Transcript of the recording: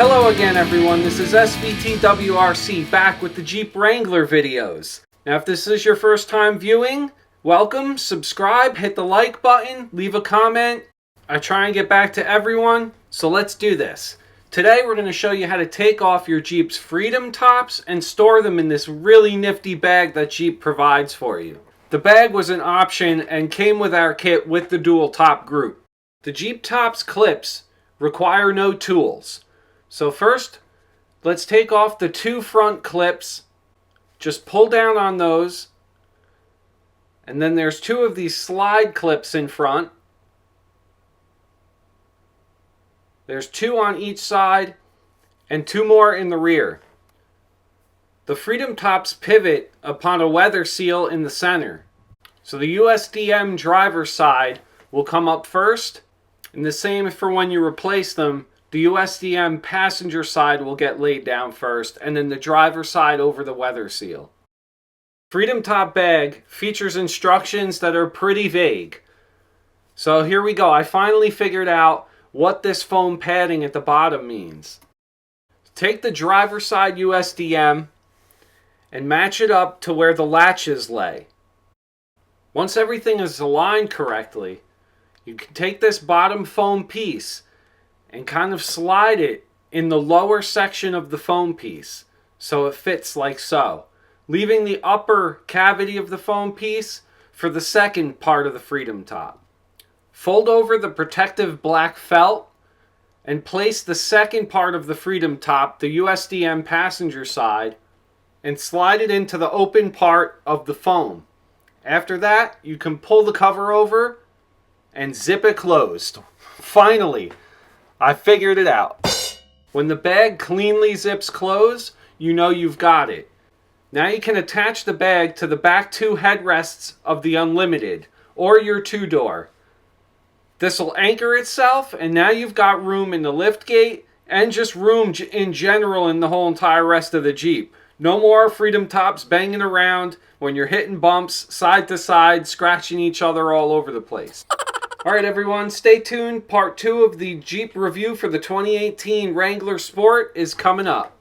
Hello again everyone, this is SVTWRC back with the Jeep Wrangler videos. Now if this is your first time viewing, welcome, subscribe, hit the like button, leave a comment. I try and get back to everyone, so let's do this. Today we're going to show you how to take off your Jeep's Freedom tops and store them in this really nifty bag that Jeep provides for you. The bag was an option and came with our kit with the dual top group. The Jeep tops clips require no tools. So first, let's take off the two front clips. Just pull down on those. And then there's two of these slide clips in front. There's two on each side and two more in the rear. The Freedom tops pivot upon a weather seal in the center. So the USDM driver's side will come up first, and the same for when you replace them. The USDM passenger side will get laid down first, and then the driver's side over the weather seal. Freedom top bag features instructions that are pretty vague. So here we go. I finally figured out what this foam padding at the bottom means. Take the driver's side USDM and match it up to where the latches lay. Once everything is aligned correctly, you can take this bottom foam piece and kind of slide it in the lower section of the foam piece so it fits like so, leaving the upper cavity of the foam piece for the second part of the Freedom top. Fold over the protective black felt and place the second part of the Freedom top, the USDM passenger side, and slide it into the open part of the foam. After that, you can pull the cover over and zip it closed. Finally, I figured it out. When the bag cleanly zips closed, you know you've got it. Now you can attach the bag to the back two headrests of the Unlimited or your two-door. This will anchor itself, and now you've got room in the lift gate and just room in general in the whole entire rest of the Jeep. No more Freedom tops banging around when you're hitting bumps side to side, scratching each other all over the place. Alright everyone, stay tuned. Part 2 of the Jeep review for the 2018 Wrangler Sport is coming up.